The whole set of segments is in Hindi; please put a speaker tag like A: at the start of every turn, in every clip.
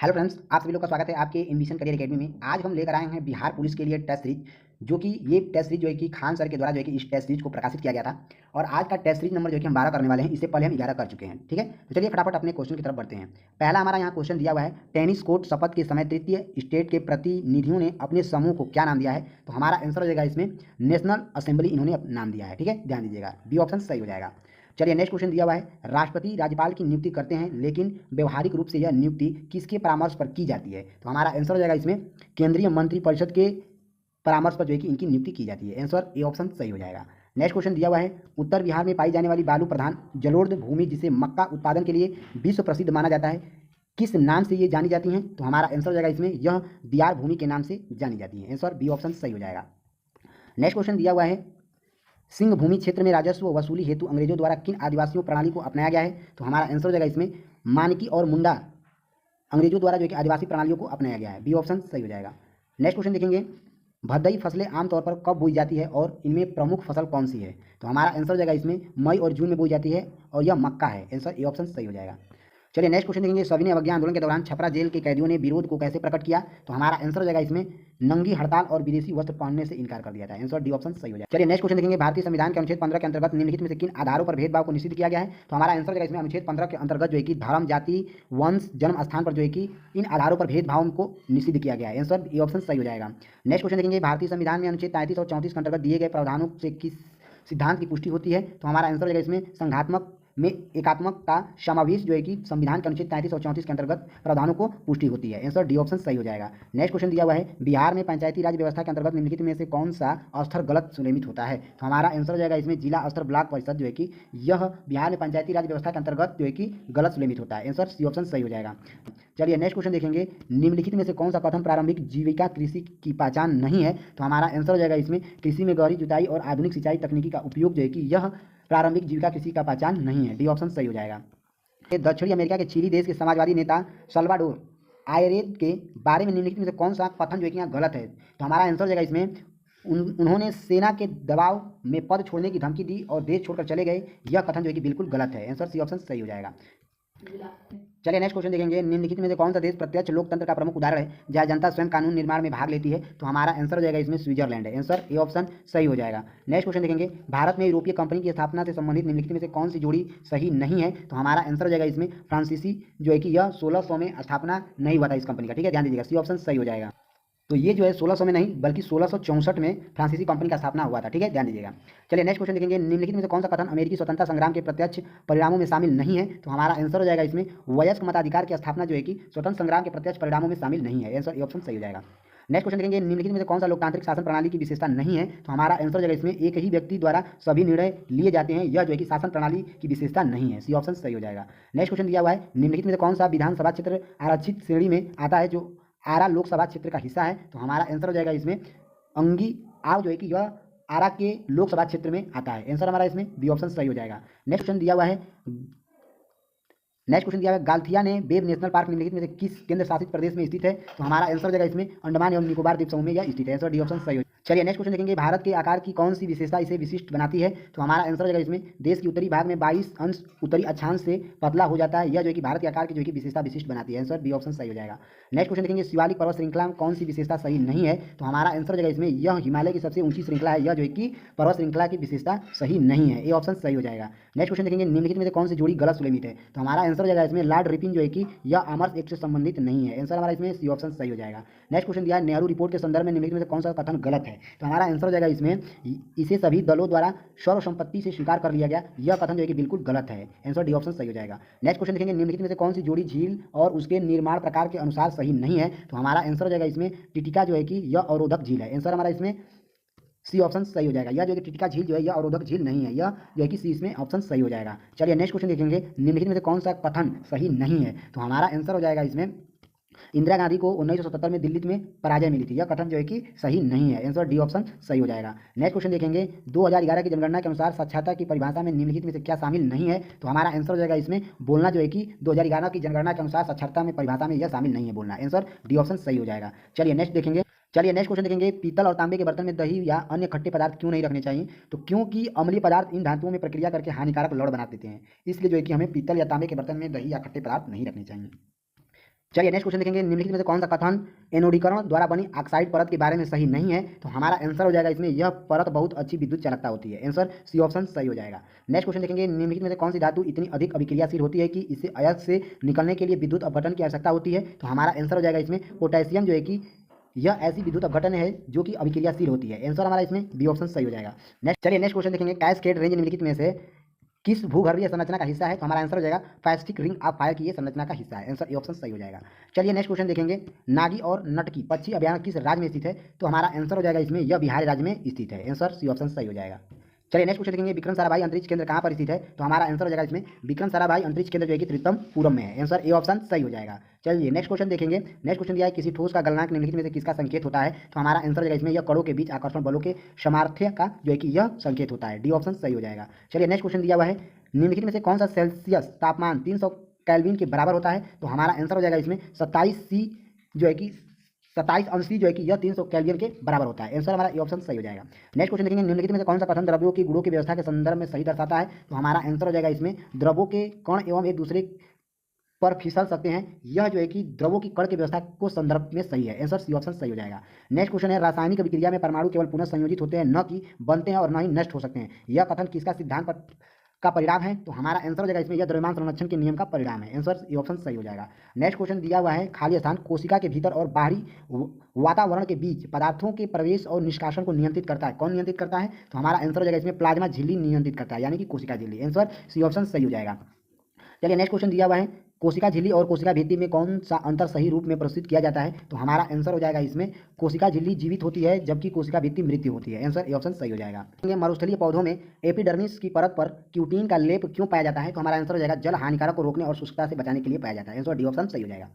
A: हेलो फ्रेंड्स, आप सभी लोग का स्वागत है आपके एम्बिशन करियर एकेडमी में। आज हम लेकर आए हैं बिहार पुलिस के लिए टेस्ट सीरीज, जो कि ये टेस्ट सीरीज जो है कि खान सर के द्वारा जो है कि इस टेस्ट सीरीज को प्रकाशित किया गया था। और आज का टेस्ट सीरीज नंबर जो है कि हम 12 करने वाले हैं। इससे पहले हम 11 कर चुके हैं। ठीक है, तो चलिए फटाफट अपने क्वेश्चन की तरफ बढ़ते हैं। पहला हमारा यहाँ क्वेश्चन दिया हुआ है, टेनिस कोर्ट शपथ के समय तृतीय स्टेट के प्रतिनिधियों ने अपने समूह को क्या नाम दिया है। तो हमारा आंसर हो जाएगा इसमें नेशनल असेंबली इन्होंने नाम दिया है। ठीक है, ध्यान दीजिएगा, बी ऑप्शन सही हो जाएगा। चलिए नेक्स्ट क्वेश्चन दिया हुआ है, राष्ट्रपति राज्यपाल की नियुक्ति करते हैं, लेकिन व्यवहारिक रूप से यह नियुक्ति किसके परामर्श पर की जाती है। तो हमारा आंसर हो जाएगा इसमें केंद्रीय मंत्रिपरिषद के परामर्श पर जो है कि इनकी नियुक्ति की जाती है। आंसर ए ऑप्शन सही हो जाएगा। नेक्स्ट क्वेश्चन दिया हुआ है, उत्तर बिहार में पाई जाने वाली बालू प्रधान जलोढ़ भूमि, जिसे मक्का उत्पादन के लिए विश्व प्रसिद्ध माना जाता है, किस नाम से ये जानी जाती हैं। तो हमारा आंसर हो जाएगा इसमें यह दियार भूमि के नाम से जानी जाती है। आंसर बी ऑप्शन सही हो जाएगा। नेक्स्ट क्वेश्चन दिया हुआ है, सिंह भूमि क्षेत्र में राजस्व वसूली हेतु अंग्रेजों द्वारा किन आदिवासियों प्रणाली को अपनाया गया है। तो हमारा आंसर हो जाएगा इसमें मानकी और मुंडा अंग्रेजों द्वारा जो कि आदिवासी प्रणालियों को अपनाया गया है। बी ऑप्शन सही हो जाएगा। नेक्स्ट क्वेश्चन देखेंगे, भदई फसलें आमतौर पर कब बोई जाती है और इनमें प्रमुख फसल कौन सी है। तो हमारा आंसर हो जाएगा इसमें मई और जून में बोई जाती है और यह मक्का है। आंसर ए ऑप्शन सही हो जाएगा। चलिए नेक्स्ट क्वेश्चन देखेंगे, सविनय अवज्ञा आंदोलन के दौरान छपरा जेल के कैदियों ने विरोध को कैसे प्रकट किया। तो हमारा आंसर हो जाएगा इसमें नंगी हड़ताल और विदेशी वस्त्र पहनने से इनकार कर दिया था। आंसर डी ऑप्शन सही हो जाएगा। चलिए नेक्स्ट क्वेश्चन देखेंगे, भारतीय संविधान के अनुच्छेद 15 के अंतर्गत निम्नलिखित में से किन आधारों पर भेदभाव को निषिद्ध किया गया है। तो हमारा आंसर हो जाएगा इसमें अनुच्छेद 15 के अंतर्गत जो है कि धर्म, जाति, वंश, जन्म स्थान पर जो है कि इन आधारों पर भेदभाव को निषिद्ध किया गया है। आंसर ए ऑप्शन सही हो जाएगा। नेक्स्ट क्वेश्चन देखेंगे, भारतीय संविधान में अनुच्छेद 33 और 34 के अंतर्गत दिए गए प्रावधानों से किस सिद्धांत की पुष्टि होती है। तो हमारा आंसर हो जाएगा इसमें संघात्मक में एकात्मक का समावेश जो है कि संविधान के अनुच्छेद 33 और 34 के अंतर्गत प्रावधानों को पुष्टि होती है। आंसर डी ऑप्शन सही हो जाएगा। नेक्स्ट क्वेश्चन दिया हुआ है, बिहार में पंचायती राज व्यवस्था के अंतर्गत निम्नलिखित में से कौन सा स्तर गलत सुनियमित होता है। तो हमारा आंसर हो जाएगा इसमें जिला स्तर ब्लॉक परिषद जो है कि यह बिहार में पंचायती राज व्यवस्था के अंतर्गत जो है कि गलत सुनियमित होता है। आंसर सी ऑप्शन सही हो जाएगा। चलिए नेक्स्ट क्वेश्चन देखेंगे, निम्नलिखित में से कौन सा कथन प्रारंभिक जीविका कृषि की पहचान नहीं है। तो हमारा आंसर हो जाएगा इसमें कृषि में गहरी जुताई और आधुनिक सिंचाई तकनीकी का उपयोग जो है कि यह प्रारंभिक जीविका कृषि का पहचान नहीं है। डी ऑप्शन सही हो जाएगा। दक्षिणी अमेरिका के चिली देश के समाजवादी नेता सल्वाडोर आयरेद के बारे में निम्नलिखित में से कौन सा कथन जो है कि यहाँ गलत है। तो हमारा आंसर हो जाएगा इसमें उन्होंने सेना के दबाव में पद छोड़ने की धमकी दी और देश छोड़कर चले गए, यह कथन जो है कि बिल्कुल गलत है। आंसर सी ऑप्शन सही हो जाएगा। चलिए नेक्स्ट क्वेश्चन देखेंगे, निम्नलिखित में से कौन सा देश प्रत्यक्ष लोकतंत्र का प्रमुख उदाहरण है जहाँ जनता स्वयं कानून निर्माण में भाग लेती है। तो हमारा आंसर हो जाएगा इसमें स्विट्जरलैंड है। आंसर ए ऑप्शन सही हो जाएगा। नेक्स्ट क्वेश्चन देखेंगे, भारत में यूरोपीय कंपनी की स्थापना से संबंधित निम्नलिखित में से कौन सी जोड़ी सही नहीं है। तो हमारा आंसर हो जाएगा इसमें फ्रांसीसी जो है कि यह 1600 में स्थापना नहीं हुआ था इस कंपनी का। ठीक है, ध्यान दीजिएगा, सी ऑप्शन सही हो जाएगा। तो ये जो है 1600 में नहीं बल्कि 1664 में फ्रांसीसी कंपनी का स्थापना हुआ था। ठीक है, ध्यान दीजिएगा। चलिए नेक्स्ट क्वेश्चन देखेंगे, निम्नलिखित में से कौन सा कथन अमेरिकी स्वतंत्रता संग्राम के प्रत्यक्ष परिणामों में शामिल नहीं है। तो हमारा आंसर हो जाएगा इसमें वयस्क मताधिकार की स्थापना जो है कि स्वतंत्र संग्राम के प्रत्यक्ष परिणामों में शामिल नहीं है। आंसर ए ऑप्शन सही हो जाएगा। नेक्स्ट क्वेश्चन देखेंगे, निम्नलिखित में से कौन सा लोकतांत्रिक शासन प्रणाली की विशेषता नहीं है। तो हमारा आंसर हो जाएगा इसमें एक ही व्यक्ति द्वारा सभी निर्णय लिए जाते हैं, यह जो है कि शासन प्रणाली की विशेषता नहीं है। सी ऑप्शन सही हो जाएगा। नेक्स्ट क्वेश्चन दिया हुआ है, निम्नलिखित में से कौन सा विधानसभा क्षेत्र आरक्षित श्रेणी में आता है जो आरा लोकसभा क्षेत्र का हिस्सा है। तो हमारा आंसर हो जाएगा इसमें अंगी आव जो है कि यह आरा के लोकसभा क्षेत्र में आता है। आंसर हमारा इसमें बी ऑप्शन सही हो जाएगा। नेक्स्ट क्वेश्चन दिया हुआ है, गाल्थिया ने बेब नेशनल पार्क निम्नलिखित में से किस केंद्र शासित प्रदेश में स्थित है। तो हमारा आंसर हो जाएगा इसमें अंडमान एवं निकोबार द्वीप समूह में यह स्थित है। आंसर डी ऑप्शन सही हो। चलिए नेक्स्ट क्वेश्चन देखेंगे, भारत के आकार की कौन सी विशेषता इसे विशिष्ट बनाती है। तो हमारा आंसर हो जाएगा इसमें देश के उत्तरी भाग में 22 अंश उत्तरी अक्षांश से पतला हो जाता है, यह जो है कि भारत के आकार की जो है कि विशेषता विशिष्ट बनाती है। आंसर बी ऑप्शन सही हो जाएगा। नेक्स्ट क्वेश्चन देखेंगे, शिवालिक पर्वत श्रृंखला में कौन सी विशेषता सही नहीं है। तो हमारा आंसर हो जाएगा इसमें यह हिमालय की सबसे ऊंची श्रृंखला है, यह जो है कि पर्वत श्रृंखला की विशेषता सही नहीं है। ए ऑप्शन सही हो जाएगा। नेक्स्ट क्वेश्चन देखेंगे, निम्नलिखित में से कौन सी जोड़ी गलत सुलेमित है। तो हमारा आंसर हो जाएगा इसमें लॉर्ड रिपिन जो है कि यह आमर्स एक्ट से संबंधित नहीं है। आंसर हमारा इसमें सी ऑप्शन सही हो जाएगा। नेक्स्ट क्वेश्चन दिया है, नेहरू रिपोर्ट के संदर्भ में निम्नलिखित में से कौन सा कथन गलत है। तो हमारा आंसर हो जाएगा इसमें इसे सभी दलों द्वारा सर्व संपत्ति से स्वीकार कर लिया गया, यह कथन जो है कि बिल्कुल गलत है। आंसर डी ऑप्शन सही हो जाएगा। नेक्स्ट क्वेश्चन देखेंगे, निम्नलिखित में से कौन सी जोड़ी झील और उसके निर्माण प्रकार के अनुसार सही नहीं है। तो हमारा आंसर हो जाएगा इसमें टिटिका जो है कि यह अवरोधक झील है। आंसर हमारा इसमें सी ऑप्शन सही हो जाएगा। यह जो है कि टिटिका झील जो है यह अवरोधक झील नहीं है, यह जो है कि सी इसमें ऑप्शन सही हो जाएगा। चलिए नेक्स्ट क्वेश्चन देखेंगे, निम्नलिखित में से कौन सा कथन सही नहीं है। तो हमारा आंसर हो जाएगा इसमें इंदिरा गांधी को 1977 में दिल्ली में पराजय मिली थी, यह कथन जो है कि सही नहीं है। आंसर डी ऑप्शन सही हो जाएगा। नेक्स्ट क्वेश्चन देखेंगे, 2011 की जनगणना के अनुसार साक्षरता की परिभाषा में निम्नलिखित में से क्या शामिल नहीं है। तो हमारा आंसर हो जाएगा इसमें बोलना जो है कि 2011 की जनगणना के अनुसार साक्षरता में परिभाषा में यह शामिल नहीं है बोलना। आंसर डी ऑप्शन सही हो जाएगा। चलिए नेक्स्ट क्वेश्चन देखेंगे, पीतल और तांबे के बर्तन में दही या अन्य खट्टे पदार्थ क्यों नहीं रखने चाहिए। तो क्योंकि अम्लीय पदार्थ इन धातुओं में प्रक्रिया करके हानिकारक लौड़ बना देते हैं, इसलिए जो है कि हमें पीतल या तांबे के बर्तन में दही या खट्टे पदार्थ नहीं रखने चाहिए। चलिए नेक्स्ट क्वेश्चन देखेंगे, निम्नलिखित में से कौन सा कथन एनोडीकरण द्वारा बनी ऑक्साइड परत के बारे में सही नहीं है? तो हमारा आंसर हो जाएगा इसमें, यह परत बहुत अच्छी विद्युत चालकता होती है। आंसर सी ऑप्शन सही हो जाएगा। नेक्स्ट क्वेश्चन देखेंगे, निम्नलिखित में से कौन सी धातु इतनी अधिक अभिक्रियाशील होती है कि इसे अयस्क से निकलने के लिए विद्युत अपघटन की आवश्यकता होती है? तो हमारा आंसर हो जाएगा इसमें पोटेशियम, जो है कि यह ऐसी विद्युत अपघटन है जो कि अभिक्रियाशील होती है। आंसर हमारा इसमें बी ऑप्शन सही हो जाएगा। नेक्स्ट चलिए नेक्स्ट क्वेश्चन देखेंगे, कैस्केड रेंज निम्नलिखित में से किस भूगर्भीय संरचना का हिस्सा है? तो हमारा आंसर हो जाएगा फैस्टिक रिंग ऑफ फायर की ये संरचना का हिस्सा है। आंसर ए ऑप्शन सही हो जाएगा। चलिए नेक्स्ट क्वेश्चन देखेंगे, नागी और नटकी पक्षी अभयारण्य किस राज्य में स्थित है? तो हमारा आंसर हो जाएगा इसमें, यह बिहार राज्य में स्थित है। आंसर सी ऑप्शन सही हो जाएगा। चलिए नेक्स्ट क्वेश्चन देखेंगे, विक्रम साराभाई अंतरिक्ष केंद्र कहाँ पर स्थित है? तो हमारा आंसर हो जाएगा इसमें, विक्रम साराभाई अंतरिक्ष केंद्र जो है कि त्रितमपुरम में है। आंसर ए ऑप्शन सही हो जाएगा। चलिए नेक्स्ट क्वेश्चन देखेंगे, नेक्स्ट क्वेश्चन दिया है, किसी ठोस का गलनांक निम्नलिखित में से किसका संकेत होता है? तो हमारा आंसर हो जाएगा इसमें, यह कणों के बीच आकर्षण बलों के सामर्थ्य का जो है कि यह संकेत होता है। डी ऑप्शन सही हो जाएगा। चलिए नेक्स्ट क्वेश्चन दिया हुआ है, निम्नलिखित में से कौन सा सेल्सियस तापमान 300 केल्विन के बराबर होता है? तो हमारा आंसर हो जाएगा इसमें 27C जो है कि 27 अंश जो है कि यह 300 केल्विन के बराबर होता है। आंसर हमारा ए ऑप्शन सही हो जाएगा। नेक्स्ट क्वेश्चन देखेंगे, निम्नलिखित में से कौन सा कथन द्रव्यों की गुणों की व्यवस्था के संदर्भ में सही दर्शाता है? तो हमारा आंसर हो जाएगा इसमें, द्रव्यों के कण एवं एक दूसरे पर फिसल सकते हैं, यह जो है कि द्रव्यों की कण की व्यवस्था को संदर्भ में सही है। आंसर सी ऑप्शन सही हो जाएगा। नेक्स्ट क्वेश्चन है, रासायनिक अभिक्रिया में परमाणु केवल पुनः संयोजित होते हैं, न कि बनते हैं और न ही नष्ट हो सकते हैं, यह कथन किसका सिद्धांत का परिणाम है? तो हमारा आंसर हो जाएगा इसमें, यह द्रव्यमान संरक्षण के नियम का परिणाम है। आंसर ए ऑप्शन सही हो जाएगा। नेक्स्ट क्वेश्चन दिया हुआ है, खाली स्थान कोशिका के भीतर और बाहरी वातावरण के बीच पदार्थों के प्रवेश और निष्कासन को नियंत्रित करता है, कौन नियंत्रित करता है? तो हमारा आंसर हो जाएगा इसमें, प्लाज्मा झिल्ली नियंत्रित करता है, यानी कि कोशिका झिल्ली। आंसर सी ऑप्शन सही हो जाएगा। चलिए नेक्स्ट क्वेश्चन दिया हुआ है, कोशिका झिल्ली और कोशिका भित्ति में कौन सा अंतर सही रूप में प्रस्तुत किया जाता है? तो हमारा आंसर हो जाएगा इसमें, कोशिका झिल्ली जीवित होती है जबकि कोशिका भित्ति मृत्यु होती है। आंसर ए ऑप्शन सही हो जाएगा। मरुस्थलीय पौधों में एपिडर्मिस की परत पर क्यूटीन का लेप क्यों पाया जाता है? तो हमारा आंसर हो जाएगा, जल हानिकारक को रोकने और शुष्कता से बचाने के लिए पाया जाता है। आंसर डी ऑप्शन सही हो जाएगा।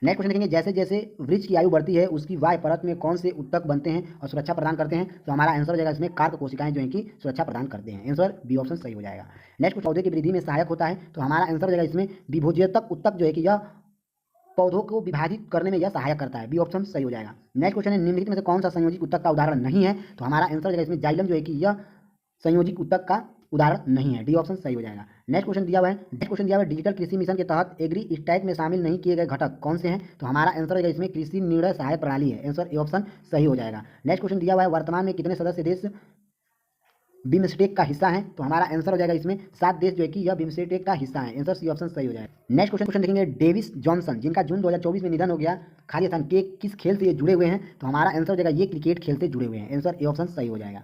A: नेक्स्ट क्वेश्चन देखेंगे, जैसे जैसे वृक्ष की आयु बढ़ती है उसकी वाह्य परत में कौन से उत्तक बनते हैं और सुरक्षा प्रदान करते हैं? तो हमारा आंसर हो जाएगा इसमें, कार्क कोशिकाएं जो है कि सुरक्षा प्रदान करते हैं। आंसर बी ऑप्शन सही हो जाएगा। नेक्स्ट पौधे की वृद्धि में सहायक होता है, तो हमारा आंसर हो जाएगा इसमें, विभोज्यतक उत्तक जो है कि यह पौधों को विभाजित करने में यह सहायक करता है। बी ऑप्शन सही हो जाएगा। नेक्स्ट क्वेश्चन है, निम्नलिखित में से कौन सा संयोजित उत्तक का उदाहरण नहीं है? तो हमारा आंसर हो जाएगा इसमें, जाइलम जो है कि यह संयोजित उत्तक का उदाहरण नहीं है। डी ऑप्शन सही हो जाएगा। नेक्स्ट क्वेश्चन दिया हुआ है, डिजिटल कृषि मिशन के तहत एग्री स्टैक में शामिल नहीं किए गए घटक कौन से हैं? तो हमारा आंसर होगा इसमें, कृषि निर्णय सहायक प्रणाली है। आंसर ए ऑप्शन सही हो जाएगा। नेक्स्ट क्वेश्चन दिया हुआ है, वर्तमान में कितने सदस्य देश बिम्स्टेक का हिस्सा है? तो हमारा आंसर हो जाएगा इसमें, 7 देश जो है कि यह बिम्स्टेक का हिस्सा है। आंसर सी ऑप्शन सही हो जाएगा। नेक्स्ट क्वेश्चन देखेंगे, डेविस जॉनसन जिनका जून 2024 में निधन हो गया, खाली स्थान के किस खेल से ये जुड़े हुए हैं? तो हमारा आंसर हो जाएगा, ये क्रिकेट खेल से जुड़े हुए हैं। आंसर ए ऑप्शन सही हो जाएगा।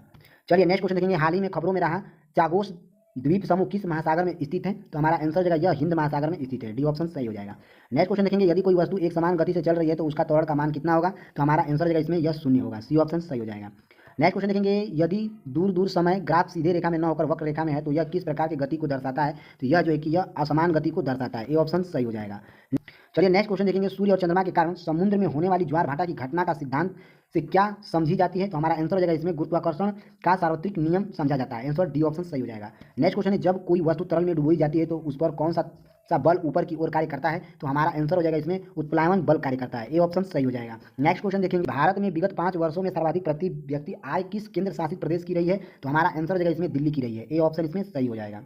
A: चलिए नेक्स्ट क्वेश्चन देखेंगे, हाल ही में खबरों में रहा चागोस द्वीप समूह किस महासागर में स्थित है? तो हमारा आंसर हो जाएगा, यह हिंद महासागर में स्थित है। डी ऑप्शन सही हो जाएगा। नेक्स्ट क्वेश्चन देखेंगे, यदि कोई वस्तु एक समान गति से चल रही है तो उसका त्वरण का मान कितना होगा? तो हमारा आंसर हो जाएगा इसमें, यह 0 होगा। सी ऑप्शन सही हो जाएगा। नेक्स्ट क्वेश्चन देखेंगे, यदि दूर दूर समय ग्राफ सीधे रेखा में न होकर वक्र रेखा में है तो यह किस प्रकार की गति को दर्शाता है? तो यह जो है कि यह असमान गति को दर्शाता है। ए ऑप्शन सही हो जाएगा। चलिए नेक्स्ट क्वेश्चन देखेंगे, सूर्य और चंद्रमा के कारण समुद्र में होने वाली ज्वार भाटा की घटना का सिद्धांत से क्या समझी जाती है? तो हमारा आंसर हो जाएगा इसमें, गुरुत्वाकर्षण का सार्वत्रिक नियम समझा जाता है। आंसर डी ऑप्शन सही हो जाएगा। नेक्स्ट क्वेश्चन है, जब कोई वस्तु तरल में डुबोई जाती है तो उस पर कौन सा बल ऊपर की ओर कार्य करता है? तो हमारा आंसर हो जाएगा इसमें, उत्प्लावन बल कार्य करता है। ए ऑप्शन सही हो जाएगा। नेक्स्ट क्वेश्चन देखेंगे, भारत में विगत 5 वर्षों में सर्वाधिक प्रति व्यक्ति आय किस केंद्र शासित प्रदेश की रही है? तो हमारा आंसर हो जाएगा इसमें, दिल्ली की रही है। ए ऑप्शन इसमें सही हो जाएगा।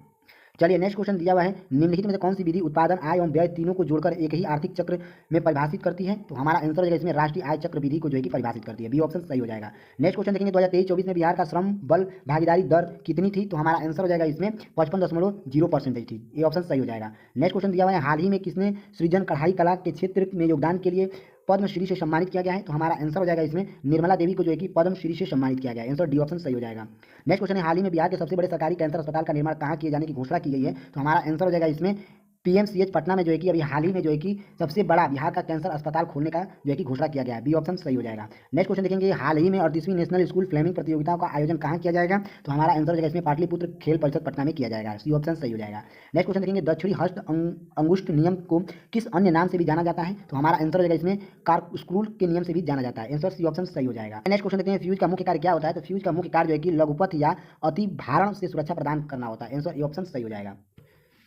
A: चलिए नेक्स्ट क्वेश्चन दिया हुआ है, निम्नलिखित में से कौन सी विधि उत्पादन, आय एवं व्यय तीनों को जोड़कर एक ही आर्थिक चक्र में परिभाषित करती है? तो हमारा आंसर हो जाएगा इसमें, राष्ट्रीय आय चक्र विधि को जो है कि परिभाषित करती है। बी ऑप्शन सही हो जाएगा। नेक्स्ट क्वेश्चन देखेंगे, 2023-24 में बिहार का श्रम बल भागीदारी दर कितनी थी? तो हमारा आंसर हो जाएगा इसमें 55.0% थी। ए ऑप्शन सही हो जाएगा। नेक्स्ट क्वेश्चन दिया हुआ है, हाल ही में किसने सृजन कढ़ाई कला के क्षेत्र में योगदान के लिए पद्मश्री से सम्मानित किया गया है? तो हमारा आंसर हो जाएगा इसमें, निर्मला देवी को जो है कि पद्मश्री से सम्मानित किया गया है। आंसर डी ऑप्शन सही हो जाएगा। नेक्स्ट क्वेश्चन है, हाल ही में बिहार के सबसे बड़े सरकारी कैंसर अस्पताल का निर्माण कहाँ किए जाने की घोषणा की गई है? तो हमारा आंसर हो जाएगा इसमें, पीएमसीएच पटना में जो है कि अभी हाल ही में जो है कि सबसे बड़ा बिहार का कैंसर अस्पताल खोलने का जो है कि घोषणा किया गया है। बी ऑप्शन सही हो जाएगा। नेक्स्ट क्वेश्चन देखेंगे, हाल ही में 38वीं नेशनल स्कूल फ्लेमिंग प्रतियोगिताओं का आयोजन कहाँ किया जाएगा? तो हमारा आंसर हो जाएगा इसमें, पाटलिपुत्र खेल परिषद पटना में किया जाएगा। सी ऑप्शन सही हो जाएगा। नेक्स्ट क्वेश्चन देखेंगे, दक्षिणी हस्त अंगुष्ठ नियम को किस अन्य नाम से भी जाना जाता है? तो हमारा आंसर हो जाएगा इसमें, कार्कस्क्रूल के नियम से भी जाना जाता है। आंसर सी ऑप्शन सही हो जाएगा। नेक्स्ट क्वेश्चन देखते हैं, फ्यूज का मुख्य कार्य क्या होता है? तो फ्यूज का मुख्य कार्य जो है कि लघुपथ या अति भारण से सुरक्षा प्रदान करना होता है। आंसर ए ऑप्शन सही हो जाएगा।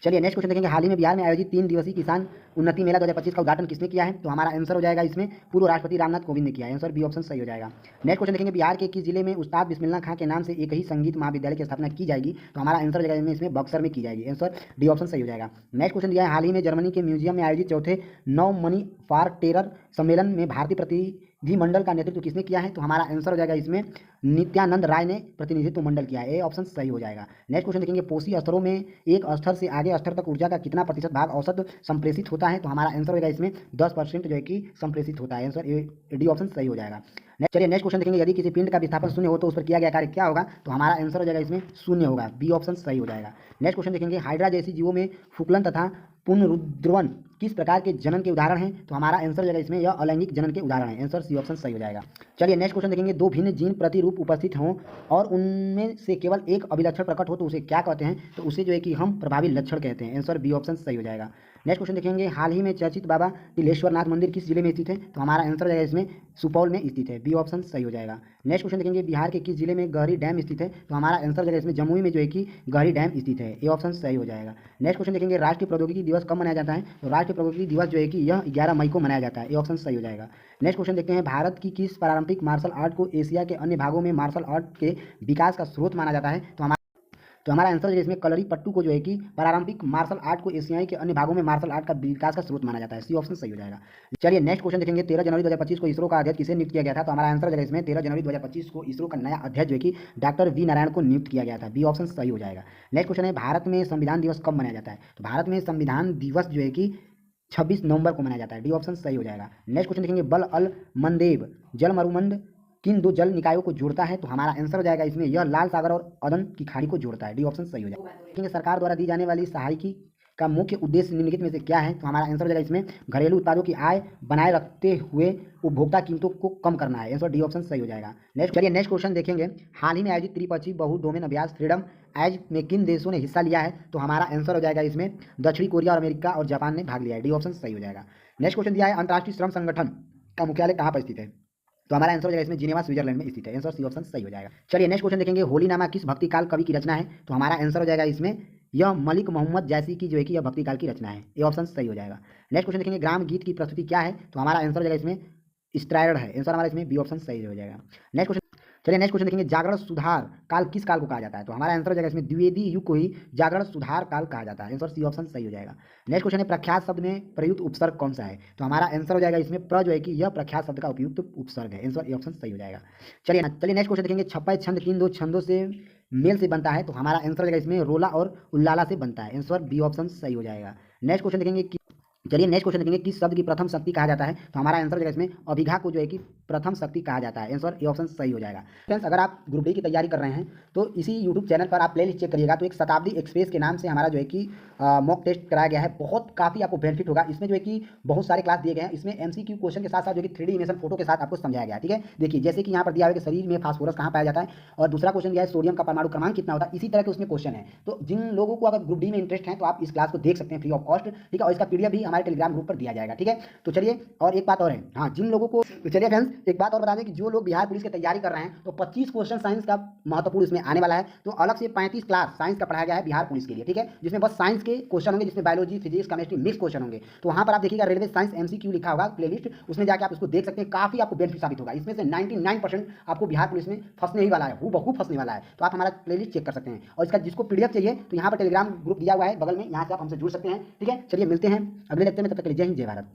A: चलिए नेक्स्ट क्वेश्चन देखेंगे, हाल ही में बिहार में आयोजित 3 दिवसीय किसान उन्नति मेला 2025 का उद्घाटन किसने किया है? तो हमारा आंसर हो जाएगा इसमें पूर्व राष्ट्रपति रामनाथ कोविंद ने किया है। आंसर बी ऑप्शन सही हो जाएगा। नेक्स्ट क्वेश्चन देखेंगे, बिहार के किस जिले में उस्ताद बिस्मिल्लाह खां के नाम से एक ही संगीत महाविद्यालय की स्थापना की जाएगी? तो हमारा आंसर हो जाएगा इसमें बक्सर में की जाएगी। आंसर डी ऑप्शन सही हो जाएगा। नेक्स्ट क्वेश्चन दिया है, हाल ही में जर्मनी के म्यूजियम में आयोजित चौथे नो मनी फॉर टेरर सम्मेलन में भारतीय प्रतिनिधिमंडल का नेतृत्व किसने किया है? तो हमारा आंसर हो जाएगा इसमें नित्यानंद राय ने प्रतिनिधित्व मंडल किया है। ए ऑप्शन सही हो जाएगा। नेक्स्ट क्वेश्चन देखेंगे, पोषी स्तरों में एक स्तर से आगे स्तर तक ऊर्जा का कितना प्रतिशत भाग औसत संप्रेषित होता है? तो हमारा आंसर होगा इसमें 10% जो है कि संप्रेषित होता है। आंसर डी ऑप्शन सही हो जाएगा। चलिए नेक्स्ट क्वेश्चन देखेंगे, यदि किसी पिंड का विस्थापन शून्य हो तो उस पर किया गया कार्य क्या होगा? तो हमारा आंसर हो जाएगा इसमें शून्य होगा। बी ऑप्शन सही हो जाएगा। नेक्स्ट क्वेश्चन देखेंगे, हाइड्रा जैसी जीवों में फुकलन तथा पुनरुद्रवन किस प्रकार के जनन के उदाहरण हैं? तो हमारा आंसर हो जाएगा इसमें यह अलैंगिक जनन के उदाहरण है। आंसर सी ऑप्शन सही हो जाएगा। चलिए नेक्स्ट क्वेश्चन देखेंगे, दो भिन्न जीन प्रतिरूप उपस्थित हों और उनमें से केवल एक अभिलक्षण प्रकट हो तो उसे क्या कहते हैं? तो उसे जो है कि हम प्रभावी लक्षण कहते हैं। आंसर बी ऑप्शन सही हो जाएगा। नेक्स्ट क्वेश्चन देखेंगे, हाल ही में चर्चित बाबा तिलेश्वर नाथ मंदिर किस जिले में स्थित है? तो हमारा आंसर हो जाएगा इसमें सुपौल में स्थित है। बी ऑप्शन सही हो जाएगा। नेक्स्ट क्वेश्चन देखेंगे, बिहार के किस जिले में गहरी डैम स्थित है? तो हमारा आंसर हो जाएगा इसमें जमुई में जो है कि गहरी डैम स्थित है। ए ऑप्शन सही हो जाएगा। नेक्स्ट क्वेश्चन देखेंगे, राष्ट्रीय प्रौद्योगिकी दिवस कब मनाया जाता है? तो राष्ट्रीय प्रौद्योगिकी दिवस जो है कि यह 11 मई को मनाया जाता है। ए ऑप्शन सही हो जाएगा। नेक्स्ट क्वेश्चन देखते हैं, भारत की किस पारंपरिक मार्शल आर्ट को एशिया के अन्य भागों में मार्शल आर्ट के विकास का स्रोत माना जाता है? तो हमारा आंसर है इसमें कलरी पट्टू को जो है कि पारंपरिक मार्शल आर्ट को एशियाई के अन्य भागों में मार्शल आर्ट का विकास का स्रोत माना जाता है। सी ऑप्शन सही हो जाएगा। चलिए नेक्स्ट क्वेश्चन देखेंगे, 13 जनवरी 2025 को इसरो का अध्यक्ष किसे नियुक्त किया गया था? तो हमारा आंसर हो जाएगा इसमें 13 जनवरी 2025 को इसरो का नया अध्यक्ष जो है कि डॉक्टर वी नारायण को नियुक्त किया गया था। बी ऑप्शन सही हो जाएगा। नेक्स्ट क्वेश्चन है, भारत में संविधान दिवस कब मनाया जाता है? तो भारत में संविधान दिवस जो है कि 26 नवंबर को मनाया जाता है। डी ऑप्शन सही हो जाएगा। नेक्स्ट क्वेश्चन देखेंगे, बल अल मंदेव जल मरुमंड किन दो जल निकायों को जोड़ता है? तो हमारा आंसर हो जाएगा इसमें यह लाल सागर और अदन की खाड़ी को जोड़ता है। डी ऑप्शन सही हो जाएगा। देखेंगे, सरकार द्वारा दी जाने वाली सहायकी का मुख्य उद्देश्य निम्नलिखित में से क्या है? तो हमारा आंसर हो जाएगा इसमें घरेलू उत्पादों की आय बनाए रखते हुए उपभोक्ता कीमतों को कम करना है। आंसर डी ऑप्शन सही हो जाएगा। नेक्स्ट क्वेश्चन देखेंगे, हाल ही में आयोजित त्रिपक्षीय बहु डोमेन अभ्यास फ्रीडम एज में किन देशों ने हिस्सा लिया है? तो हमारा आंसर हो जाएगा इसमें दक्षिणी कोरिया और अमेरिका और जापान ने भाग लिया है। डी ऑप्शन सही हो जाएगा। नेक्स्ट क्वेश्चन दिया है, अंतर्राष्ट्रीय श्रम संगठन का मुख्यालय कहाँ पर स्थित है? तो हमारा आंसर हो जाएगा इसमें जिनेवा स्विट्जरलैंड में स्थित है। आंसर सी ऑप्शन सही हो जाएगा। चलिए नेक्स्ट क्वेश्चन देखेंगे, होली नामा किस भक्ति काल कवि की रचना है? तो हमारा आंसर हो जाएगा इसमें यह मलिक मोहम्मद जैसी की जो है कि यह भक्ति काल की रचना है। ये ऑप्शन सही हो जाएगा। नेक्स्ट क्वेश्चन देखेंगे, ग्राम गीत की प्रस्तुति क्या है? तो हमारा आंसर हो जाएगा इसमें स्ट्राइड है। आंसर हमारा इसमें बी ऑप्शन सही हो जाएगा। नेक्स्ट क्वेश्चन चलिए नेक्स्ट क्वेश्चन देखेंगे, जागरण सुधार काल किस काल को कहा जाता है? तो हमारा आंसर हो जाएगा इसमें द्विवेदी युग को ही जागरण सुधार काल कहा जाता है। आंसर सी ऑप्शन सही हो जाएगा। नेक्स्ट क्वेश्चन है, प्रख्यात शब्द में प्रयुक्त उपसर्ग कौन सा है? तो हमारा आंसर हो जाएगा इसमें प्र जो है कि यह प्रख्यात शब्द का उपयुक्त उपसर्ग है। आंसर ए ऑप्शन सही हो जाएगा। चलिए नेक्स्ट क्वेश्चन देखेंगे, छप्पय छंद किन दो छंदों से मेल से बनता है? तो हमारा आंसर हो जाएगा इसमें रोला और उल्लाला से बनता है। आंसर बी ऑप्शन सही हो जाएगा। नेक्स्ट क्वेश्चन देखेंगे, चलिए नेक्स्ट क्वेश्चन देखेंगे, किस शब्द की प्रथम शक्ति कहा जाता है? तो हमारा आंसर हो जाएगा इसमें अभिघा को जो है कि प्रथम शक्ति कहा जाता है। आंसर ए ऑप्शन सही हो जाएगा। फ्रेंड्स, अगर आप ग्रुप डी की तैयारी कर रहे हैं तो इसी यूट्यूब चैनल पर आप प्लेलिस्ट चेक करिएगा, तो एक शताब्दी एक्सप्रेस के नाम से हमारा जो है कि मॉक टेस्ट कराया गया है। बहुत काफ़ी आपको बेनिफिट होगा। इसमें जो है कि बहुत सारे क्लास दिए गए हैं। इसमें एमसीक्यू क्वेश्चन के साथ साथ जो कि 3D एनिमेशन फोटो के साथ आपको समझाया गया है। ठीक है, देखिए जैसे कि यहाँ पर दिया हुआ है कि शरीर में फास्फोरस कहाँ पाया जाता है, और दूसरा क्वेश्चन दिया है सोडियम का परमाणु क्रमांक कितना होता है। इसी तरह के उसमें क्वेश्चन है। तो जिन लोगों को अगर ग्रुप डी में इंटरेस्ट है तो आप इस क्लास को देख सकते हैं फ्री ऑफ कॉस्ट। ठीक है, और इसका पीडीएफ भी हमारे टेलीग्राम ग्रुप पर दिया जाएगा। ठीक है, तो चलिए, और एक बात और है, हाँ, जिन लोगों को, तो चलिए फ्रेंड्स एक बात और बता दें कि जो लोग बिहार पुलिस की तैयारी कर रहे हैं तो 25 क्वेश्चन साइंस का महत्वपूर्ण इसमें आने वाला है। तो अलग से 35 क्लास साइंस का पढ़ाया गया है बिहार पुलिस के लिए। ठीक है, जिसमें बस साइंस के क्वेश्चन होंगे, जिसमें biology, physics, chemistry mix question होंगे। तो वहां पर आप देखिएगा रेलवे साइंस एमसीक्यू लिखा होगा प्लेलिस्ट, उसमें जाकर आप उसको देख सकते हैं। काफी आपको बेनिफिट साबित होगा। इसमें से 99% आपको बिहार पुलिस में फंसने ही वाला है, हूबहू फंसने वाला है। तो आप हमारा प्लेलिस्ट चेक कर सकते हैं, और इसका जिसको पीडीएफ चाहिए तो यहाँ पर टेलीग्राम ग्रुप दिया हुआ है बगल में, यहाँ से आप हमसे जुड़ सकते हैं। ठीक है, चलिए मिलते हैं अगले लेक्चर में, तब तक के लिए जय हिंद जय भारत।